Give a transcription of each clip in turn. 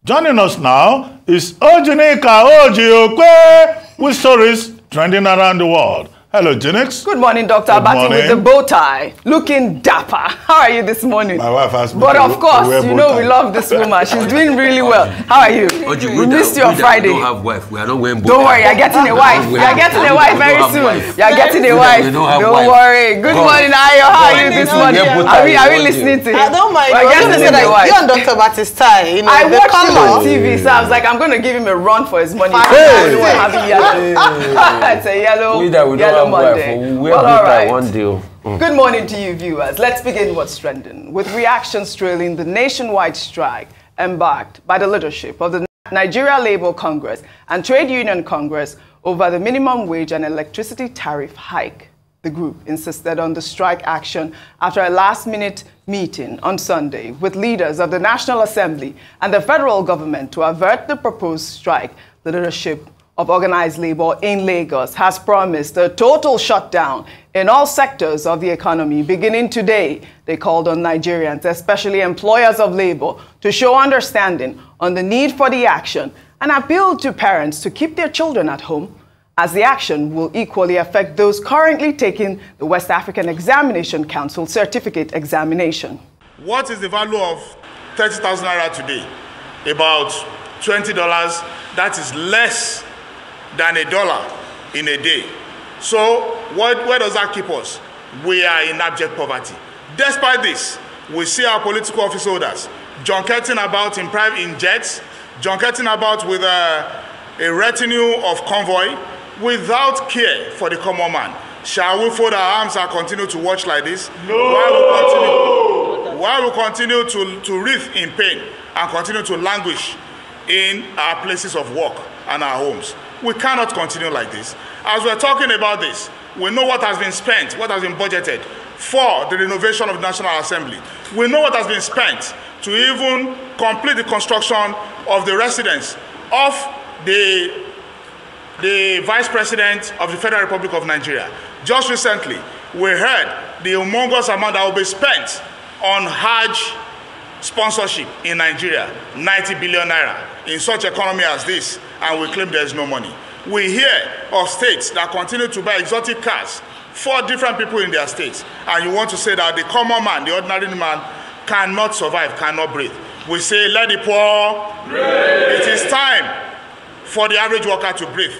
Joining us now is OjyOkpe with stories trending around the world. Hello, Jinx. Good morning, Dr. Abati with the bow tie, looking dapper. How are you this morning? My wife asked me But of course, you know we love this woman. She's doing really well. How are you? We missed you on Friday. We don't have wife. We are not wearing bow. Don't worry, you're getting a wife. You're getting a wife very soon. You're getting a wife. Don't worry. Good morning, Ayo. How are you this morning? Are we listening to him? I don't mind. We're getting him a wife. You and Dr. Abati's tie. You know, I watched him on TV, so I was like, I'm going to give him a run for his money. It's a yellow Monday. Well, all right. One deal. Good morning to you, viewers. Let's begin what's trending with reactions trailing the nationwide strike embarked by the leadership of the Nigeria Labour Congress and Trade Union Congress over the minimum wage and electricity tariff hike. The group insisted on the strike action after a last-minute meeting on Sunday with leaders of the National Assembly and the federal government to avert the proposed strike. The leadership of organized labor in Lagos has promised a total shutdown in all sectors of the economy beginning today. They called on Nigerians, especially employers of labor, to show understanding on the need for the action and appealed to parents to keep their children at home, as the action will equally affect those currently taking the West African Examination Council certificate examination. What is the value of 30,000 naira today? About $20. That is less than $1 in a day. So where does that keep us? We are in abject poverty. Despite this, we see our political office holders junketing about in jets, junketing about with a retinue of convoy without care for the common man. Shall we fold our arms and continue to watch like this? No! While we continue to writhe in pain and continue to languish in our places of work and our homes. We cannot continue like this. As we're talking about this, we know what has been spent, what has been budgeted for the renovation of the National Assembly. We know what has been spent to even complete the construction of the residence of the Vice President of the Federal Republic of Nigeria. Just recently, we heard the humongous amount that will be spent on Hajj sponsorship in Nigeria, 90 billion naira, in such economy as this, and we claim there is no money. We hear of states that continue to buy exotic cars for different people in their states, and you want to say that the common man, the ordinary man, cannot survive, cannot breathe. We say, let the poor breathe. It is time for the average worker to breathe.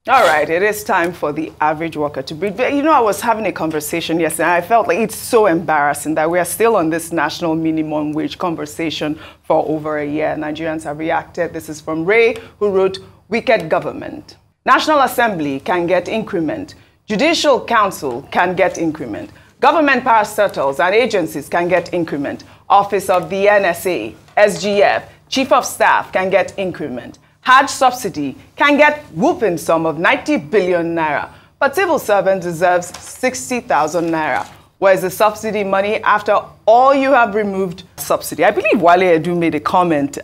All right, it is time for the average worker to breathe. You know, I was having a conversation yesterday, and I felt like it's so embarrassing that we are still on this national minimum wage conversation for over a year. Nigerians have reacted. This is from Ray, who wrote, "Wicked government. National Assembly can get increment. Judicial Council can get increment. Government parastatals and agencies can get increment. Office of the NSA, SGF, Chief of Staff can get increment. Hajj subsidy can get whooping sum of 90 billion naira, but civil servant deserves 60,000 naira. Where is the subsidy money after all you have removed subsidy?" I believe Wale Edu made a comment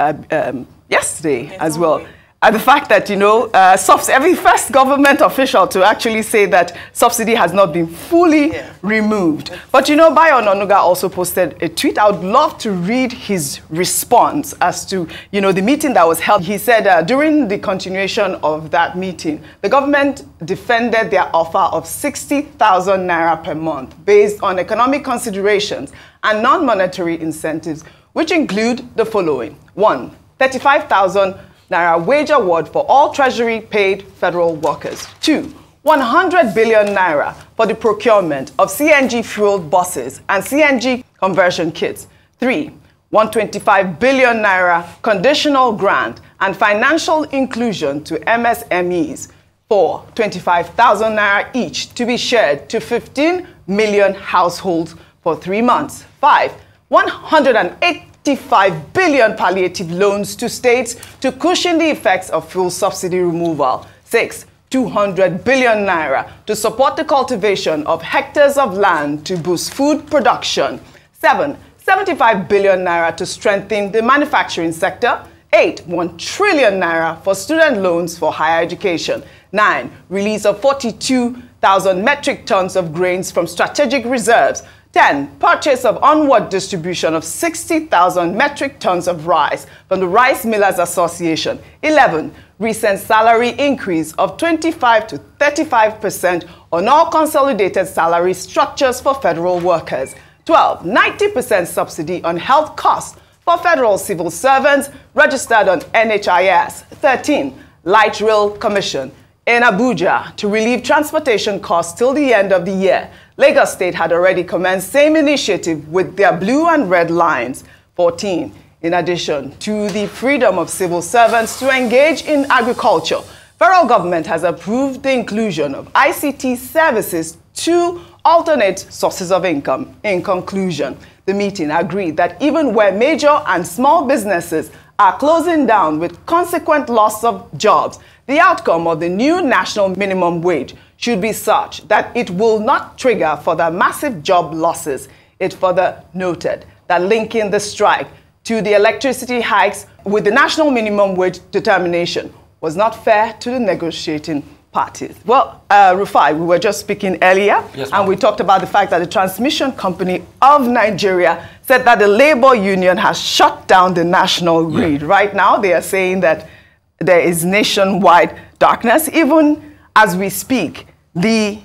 yesterday as well. And the fact that, you know, every first government official to actually say that subsidy has not been fully removed. But, you know, Bayo Onanuga also posted a tweet. I would love to read his response as to, you know, the meeting that was held. He said during the continuation of that meeting, the government defended their offer of 60,000 naira per month based on economic considerations and non-monetary incentives, which include the following. 1, 35,000 naira wage award for all Treasury-paid federal workers. 2, 100 billion naira for the procurement of CNG-fueled buses and CNG conversion kits. 3, 125 billion naira conditional grant and financial inclusion to MSMEs. 4, 25,000 naira each to be shared to 15 million households for 3 months. 5, 185 billion palliative loans to states to cushion the effects of fuel subsidy removal. 6, 200 billion naira to support the cultivation of hectares of land to boost food production. 7, 75 billion naira to strengthen the manufacturing sector. 8, 1 trillion naira for student loans for higher education. 9, release of 42,000 metric tons of grains from strategic reserves. 10. Purchase of onward distribution of 60,000 metric tons of rice from the Rice Millers Association. 11. Recent salary increase of 25 to 35% on all consolidated salary structures for federal workers. 12. 90% subsidy on health costs for federal civil servants registered on NHIS. 13. Light Rail Commission in Abuja to relieve transportation costs till the end of the year. Lagos State had already commenced same initiative with their blue and red lines. 14. In addition to the freedom of civil servants to engage in agriculture, federal government has approved the inclusion of ICT services to alternate sources of income. In conclusion, the meeting agreed that even where major and small businesses are closing down with consequent loss of jobs, the outcome of the new national minimum wage should be such that it will not trigger further massive job losses. It further noted that linking the strike to the electricity hikes with the national minimum wage determination was not fair to the negotiating parties. Well, Rufai, we were just speaking earlier, and we talked about the fact that the transmission company of Nigeria said that the labor union has shut down the national grid. Right now, they are saying that there is nationwide darkness. Even as we speak, the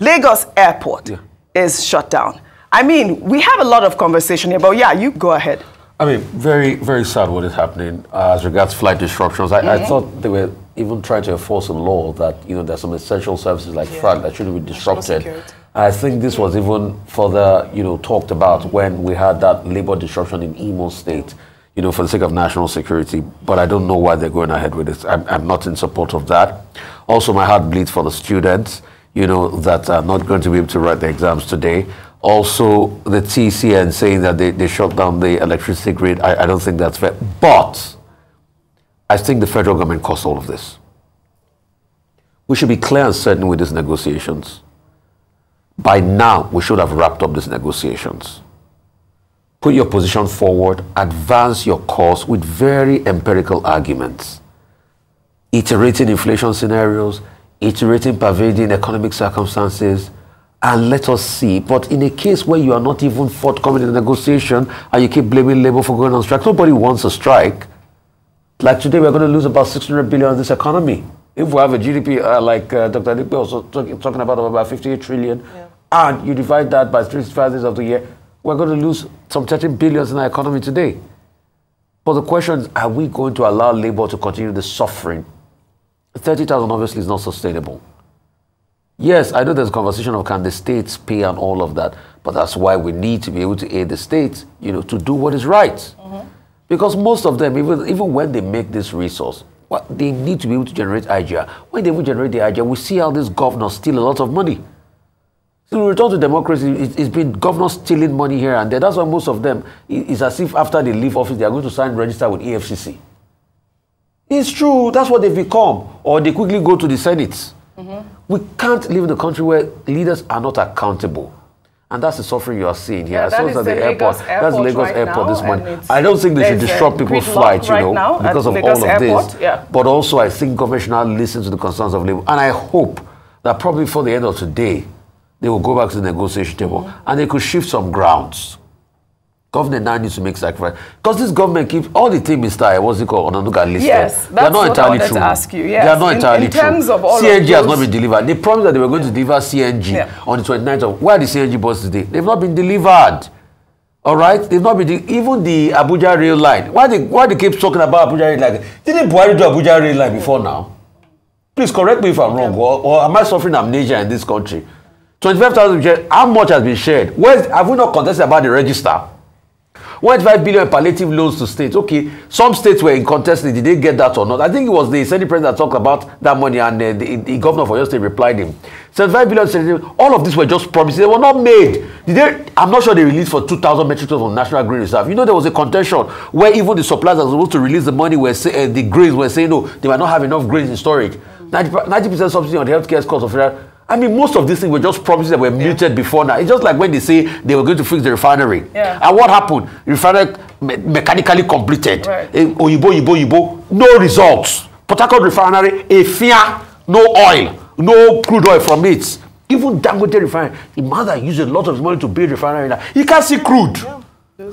Lagos airport is shut down. I mean, we have a lot of conversation here, but yeah, you go ahead. I mean, very, very sad what is happening as regards flight disruptions. I thought they were even trying to enforce a law that, you know, there's some essential services like flight that shouldn't be disrupted. I think this was even further, you know, talked about when we had that labor disruption in Imo State, you know, for the sake of national security. But I don't know why they're going ahead with this. I'm not in support of that. Also, my heart bleeds for the students, you know, that are not going to be able to write the exams today. Also, the TCN saying that they shut down the electricity grid, I don't think that's fair. But I think the federal government caused all of this. We should be clear and certain with these negotiations. By now, we should have wrapped up these negotiations. Put your position forward, advance your cause with very empirical arguments. Iterating inflation scenarios, iterating pervading economic circumstances, and let us see. But in a case where you are not even forthcoming in the negotiation and you keep blaming labor for going on strike, nobody wants a strike. Like today, we're going to lose about 600 billion in this economy. If we have a GDP like Dr. Adikpe also talking about 58 trillion, and you divide that by 365 days of the year, we're going to lose some 13 billion in our economy today. But the question is, are we going to allow labor to continue the suffering? 30,000 obviously is not sustainable. Yes, I know there's a conversation of can the states pay and all of that, but that's why we need to be able to aid the states, you know, to do what is right. Because most of them, even when they make this resource, they need to be able to generate IGR. When they will generate the IGR, we see how these governors steal a lot of money. So we return to democracy, it's been governors stealing money here and there. That's why most of them, it's as if after they leave office, they are going to sign register with EFCC. It's true, that's what they've become. Or they quickly go to the Senate. We can't live in a country where leaders are not accountable. And that's the suffering you are seeing here. That is the Lagos airport. That's the Lagos airport this morning. I don't think they should disrupt people's flights, you know, because of all of this. But also, I think government should now listen to the concerns of labor. And I hope that probably before the end of today, they will go back to the negotiation table and they could shift some grounds. Government now needs to make sacrifice. Because this government keeps all the thing, Mr. What's it called? Onanuga listed. Yes, that's what I wanted to ask you. Yes. They are not entirely true. Terms of all CNG of has not been delivered. They promised that they were going to deliver CNG on the 29th of... Where are the CNG buses today? They've not been delivered. All right? They've not been... Even the Abuja rail line. Why they keep talking about Abuja rail line? Didn't Buhari do Abuja rail line before now? Please correct me if I'm wrong. Or am I suffering amnesia in this country? 25,000, how much has been shared? Have we not contested about the register? 1.5 billion palliative loans to states. Okay, some states were in contest. Did they get that or not? I think it was the Senate president that talked about that money, and the governor for your state replied him. 75 billion, all of these were just promises. They were not made. I'm not sure they released for 2,000 metric tons from National Grain Reserve. You know, there was a contention where even the suppliers that were supposed to release the money the grains were saying, no, they might not have enough grains in storage. 90% subsidy on the healthcare cost of that. I mean, most of these things were just promises that were muted before now. It's just like when they say they were going to fix the refinery. And what happened? Refinery mechanically completed. Oyibo, no results. Port Harcourt refinery, a fear, no oil, no crude oil from it. Even Dangote refinery, the man that used a lot of money to build refinery, he can't see crude. Yeah.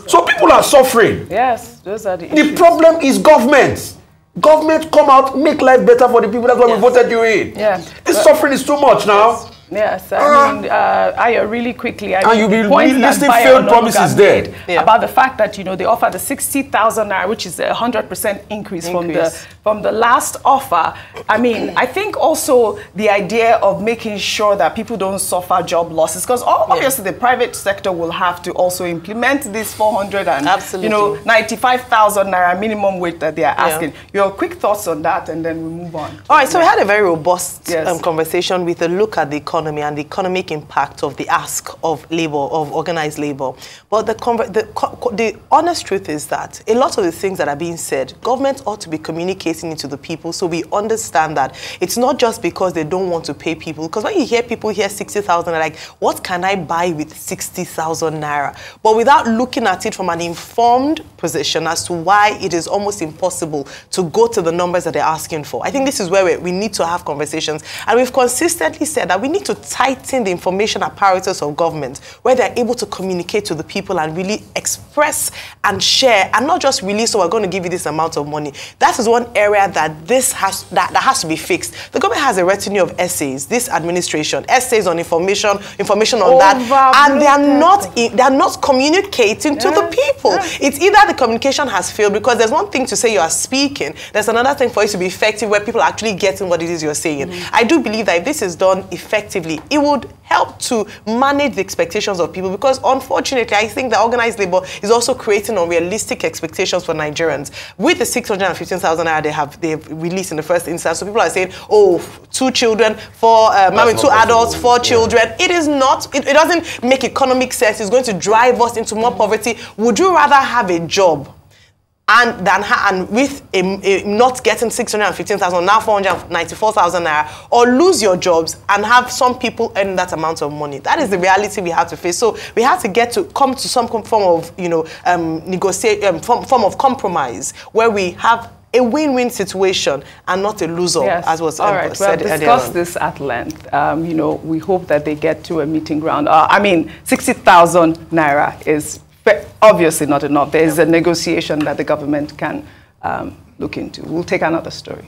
So people are suffering. Yes, those are the issues. The problem is government. Government come out, make life better for the people. That's why we voted you in. Yeah. This suffering is too much now. Yes, I mean, Aya, really quickly, I mean, the point that failed promises there about the fact that, you know, they offer the 60,000 naira, which is a 100% increase from the last offer. I mean, I think also the idea of making sure that people don't suffer job losses, because obviously the private sector will have to also implement this 95,000 naira minimum wage that they are asking. Your quick thoughts on that, and then we move on. All right, so we had a very robust conversation with a look at the economy and the economic impact of the ask of labor, of organized labor. But the honest truth is that a lot of the things that are being said, government ought to be communicating it to the people so we understand that it's not just because they don't want to pay people. Because when you hear people hear 60,000, they're like, what can I buy with 60,000 naira? But without looking at it from an informed position as to why it is almost impossible to go to the numbers that they're asking for. I think this is where we need to have conversations. And we've consistently said that we need to tighten the information apparatus of government where they're able to communicate to the people and really express and share and not just release, so we're going to give you this amount of money. That is one area that that has to be fixed. The government has a retinue of essays, this administration, essays on information on that, and they are not communicating to the people. It's either the communication has failed, because there's one thing to say you are speaking, there's another thing for it to be effective where people are actually getting what it is you're saying. I do believe that if this is done effectively, it would help to manage the expectations of people, because unfortunately I think that organized labor is also creating unrealistic expectations for Nigerians. With the 615,000 naira they've released in the first instance, so people are saying, oh, 2 children, 2 adults, 4 children. It is not, it doesn't make economic sense. It's going to drive us into more poverty. Would you rather have a job and with not getting 615,000, now 494,000 naira, or lose your jobs and have some people earn that amount of money? That is the reality we have to face. So we have to come to some form of, form of compromise where we have a win-win situation and not a loser, as was said earlier. All right, we'll discuss this at length. We hope that they get to a meeting ground. 60,000 naira is obviously not enough. There is a negotiation that the government can look into. We'll take another story.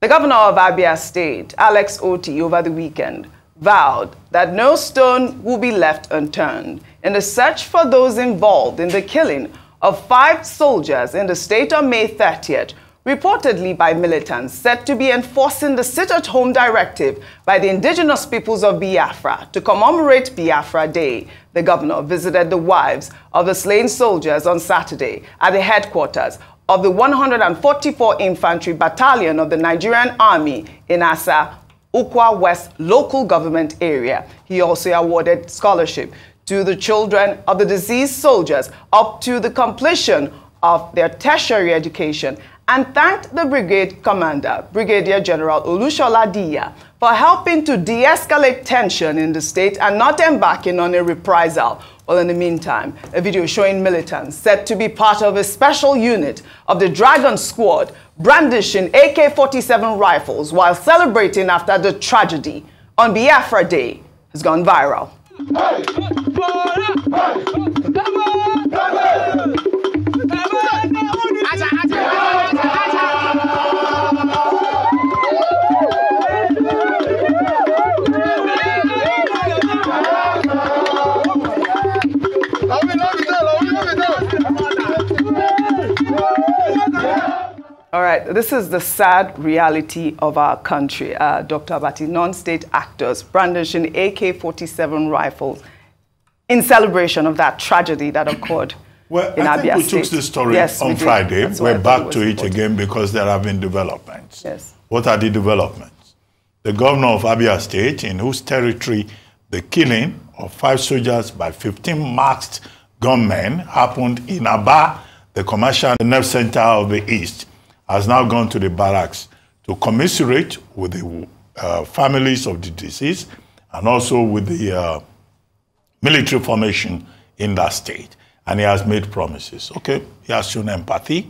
The governor of Abia State, Alex Otti, over the weekend vowed that no stone will be left unturned in the search for those involved in the killing of 5 soldiers in the state on May 30th, reportedly by militants said to be enforcing the sit-at-home directive by the indigenous peoples of Biafra to commemorate Biafra Day. The governor visited the wives of the slain soldiers on Saturday at the headquarters of the 144 Infantry Battalion of the Nigerian Army in Asa, Ukwa West local government area. He also awarded scholarship to the children of the deceased soldiers up to the completion of their tertiary education, and thanked the brigade commander, Brigadier General Olushola Diya, for helping to de-escalate tension in the state and not embarking on a reprisal. Well, in the meantime, a video showing militants said to be part of a special unit of the Dragon Squad brandishing AK-47 rifles while celebrating after the tragedy on Biafra Day has gone viral. All right, this is the sad reality of our country, Dr. Abati. Non-state actors brandishing AK-47 rifles in celebration of that tragedy that occurred in Abia State. I think we took this story on Friday. We're back to it again because there have been developments. Yes. What are the developments? The governor of Abia State, in whose territory the killing of 5 soldiers by 15 masked gunmen happened in Aba, the commercial nerve center of the East, has now gone to the barracks to commiserate with the families of the deceased and also with the military formation in that state. And he has made promises. Okay, he has shown empathy.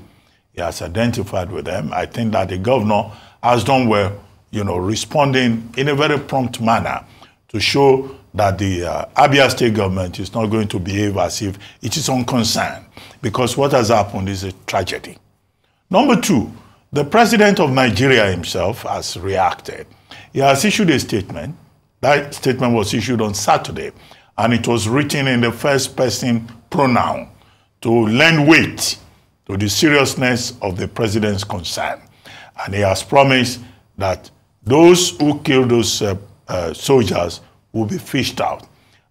He has identified with them. I think that the governor has done well responding in a very prompt manner to show that the Abia State government is not going to behave as if it is unconcerned, because what has happened is a tragedy. Number two, the president of Nigeria himself has reacted. He has issued a statement. That statement was issued on Saturday, and it was written in the first person pronoun to lend weight to the seriousness of the president's concern. And he has promised that those who killed those soldiers will be fished out.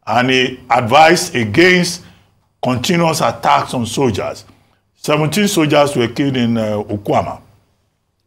And he advised against continuous attacks on soldiers. 17 soldiers were killed in Okwama.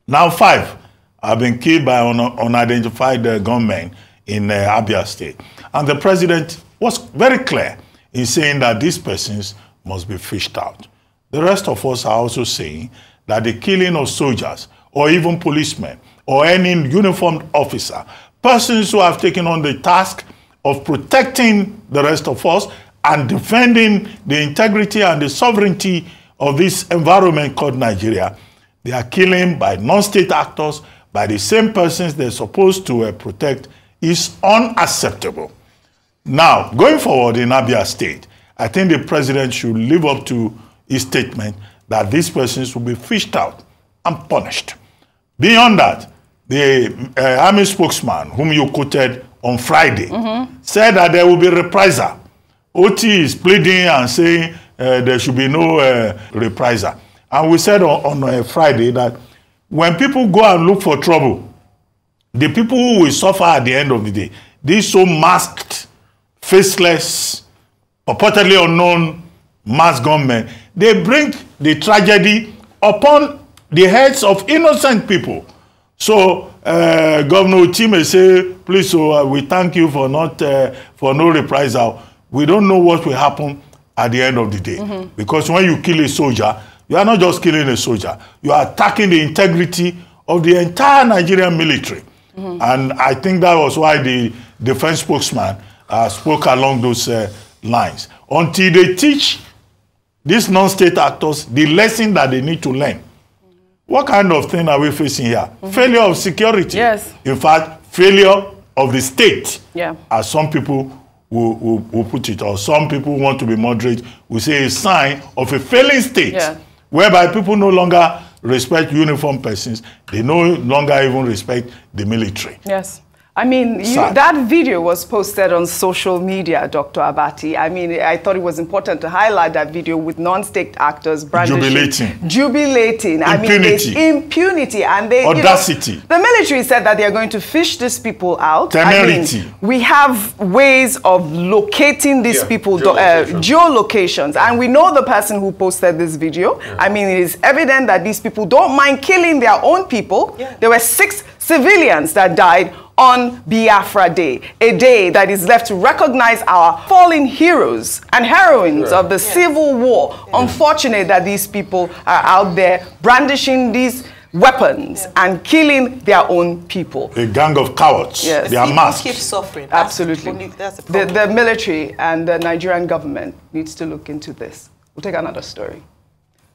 Now 5 have been killed by unidentified gunmen in Abia State. And the president was very clear in saying that these persons must be fished out. The rest of us are also saying that the killing of soldiers or even policemen or any uniformed officer, persons who have taken on the task of protecting the rest of us and defending the integrity and the sovereignty of this environment called Nigeria, they are killing by non-state actors, by the same persons they're supposed to protect, is unacceptable. Now, going forward in Abia State, I think the president should live up to his statement that these persons will be fished out and punished. Beyond that, the army spokesman, whom you quoted on Friday, said that there will be reprisal. Otti is pleading and saying there should be no reprisal. And we said on Friday that when people go and look for trouble, the people who will suffer at the end of the day, these so masked, faceless, purportedly unknown masked gunmen, they bring the tragedy upon the heads of innocent people. So Governor Otti may say, please, we thank you for for no reprisal. We don't know what will happen at the end of the day. Because when you kill a soldier, you are not just killing a soldier. You are attacking the integrity of the entire Nigerian military. And I think that was why the defense spokesman spoke along those lines. Until they teach these non-state actors the lesson that they need to learn. What kind of thing are we facing here? Failure of security. Yes. In fact, failure of the state. Yeah. As some people will put it, or some people want to be moderate, will say a sign of a failing state. Yeah. Whereby people no longer respect uniformed persons. They no longer even respect the military. Yes. I mean, that video was posted on social media, Dr. Abati. I mean, I thought it was important to highlight that video with non-state actors brandishing. Jubilating. I mean, there's impunity. And they, audacity. The military said that they're going to fish these people out. Temerity. I mean, we have ways of locating these people, geolocations. And we know the person who posted this video. I mean, it is evident that these people don't mind killing their own people. There were 6 civilians that died on Biafra Day, a day that is left to recognize our fallen heroes and heroines of the Civil War. Unfortunate that these people are out there brandishing these weapons and killing their own people. A gang of cowards. Yes. They are masked. Keep suffering. Absolutely. That's the problem. The military and the Nigerian government needs to look into this. We'll take another story.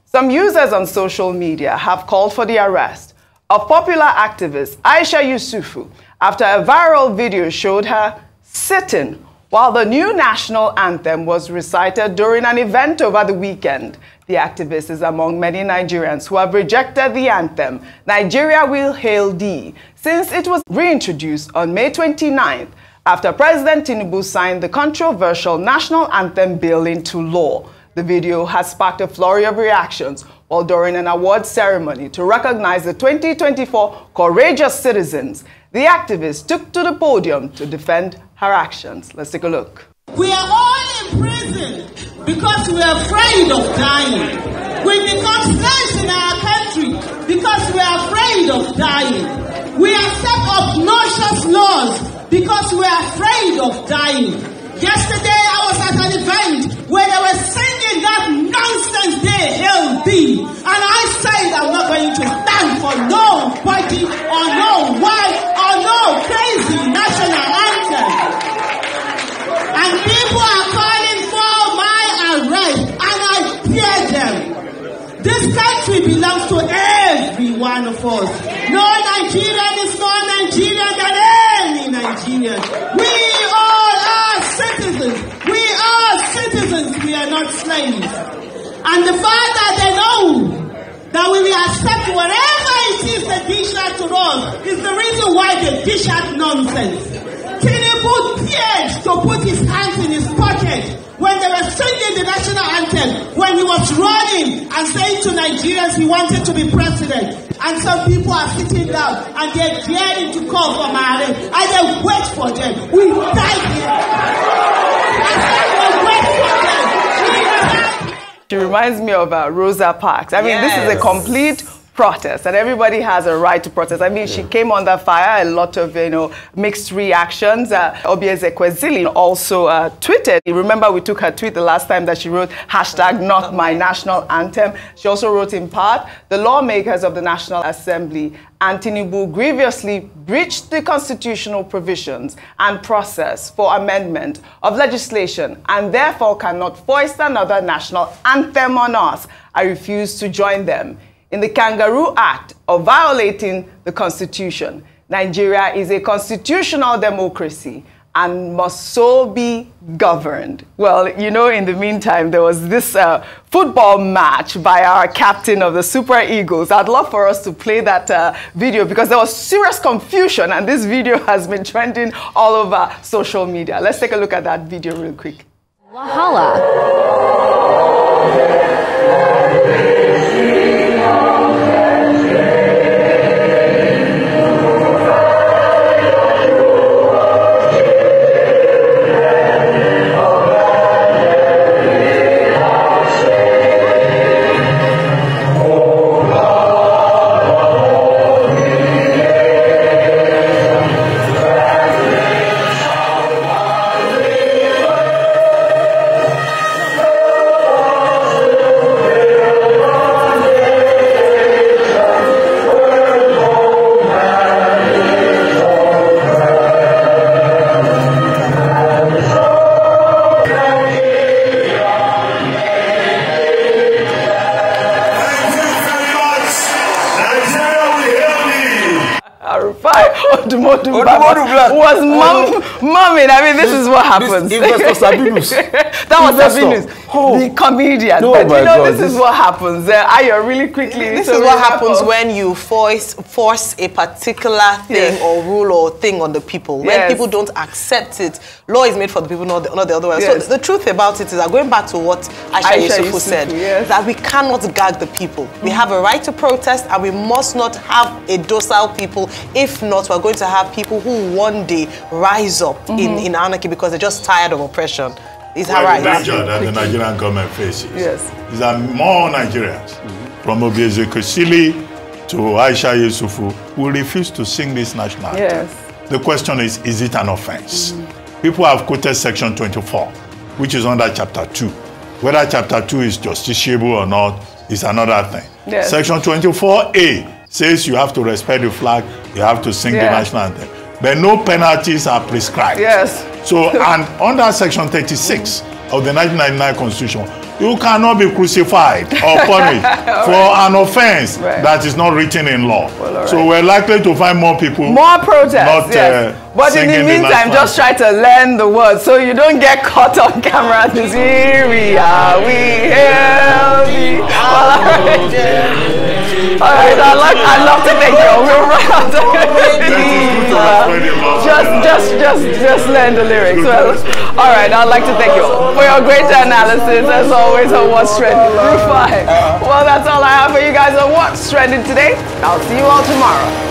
Some users on social media have called for the arrest of popular activist Aisha Yusufu after a viral video showed her sitting while the new national anthem was recited during an event over the weekend. The activist is among many Nigerians who have rejected the anthem, Nigeria Will Hail Thee, since it was reintroduced on May 29th after President Tinubu signed the controversial national anthem bill into law. The video has sparked a flurry of reactions while during an awards ceremony to recognize the 2024 courageous citizens. The activist took to the podium to defend her actions. Let's take a look. We are all in prison because we are afraid of dying. We become slaves in our country because we are afraid of dying. We accept obnoxious laws because we are afraid of dying. Yesterday I was at an event where they were singing that nonsense day, Hail Thee. And I said I'm not going to stand for no party or no white or no crazy national anthem. And people are calling for my arrest and I fear them. This country belongs to everyone. one of us. No Nigerian is more Nigerian than any Nigerian. We all are citizens. We are citizens. We are not slaves. And the fact that they know that we will accept whatever it is they dish out to us is the reason why they dish out nonsense. Tinubu dared to put his hands in his pocket when they were singing the national anthem, when he was running and saying to Nigerians he wanted to be president. And some people are sitting down and they're daring to call for Mare, and they wait for them. We died here. I said we wait for them. We died. She reminds me of Rosa Parks. I mean, this is a complete protest, and everybody has a right to protest. I mean, she came under fire, a lot of, mixed reactions. Obiezekwe also tweeted. Remember, we took her tweet the last time that she wrote #not my national anthem. She also wrote in part, the lawmakers of the National Assembly and Tinubu grievously breached the constitutional provisions and process for amendment of legislation and therefore cannot foist another national anthem on us. I refuse to join them in the Kangaroo Act of violating the Constitution. Nigeria is a constitutional democracy and must so be governed. Well, in the meantime, there was this football match by our captain of the Super Eagles. I'd love for us to play that video because there was serious confusion, and this video has been trending all over social media. Let's take a look at that video real quick. Wahala. Was mumming. I mean, this is what happens. That was Sabinus, the comedian. No, but God, this is what happens. Ayo, really quickly. This is what happens when you force a particular thing or rule or thing on the people. When people don't accept it, law is made for the people, not the other way. So the truth about it is that going back to what Aisha Yusufu said, that we cannot gag the people. We have a right to protest, and we must not have a docile people. If not, we're going to have people who one day rise up in anarchy because they're just tired of oppression. Is that right? The danger that the Nigerian government faces is that more Nigerians, from Obiezekwe to Aisha Yusufu, will refuse to sing this national anthem. The question is it an offense? People have quoted Section 24, which is under Chapter 2. Whether Chapter 2 is justiciable or not is another thing. Section 24A says you have to respect the flag, you have to sing the national anthem. But no penalties are prescribed. So, and under Section 36 of the 1999 Constitution, you cannot be crucified or punished for an offense that is not written in law. So we're likely to find more people. More protests, but in the meantime, just try to learn the words so you don't get caught on camera. Here we are, we hail thee. All right, I'd love to thank you. We'll run out of just learn the lyrics. Well, all right, I'd like to thank you for your great analysis, as always, on What's Trending. Well, that's all I have for you guys on What's Trending today. I'll see you all tomorrow.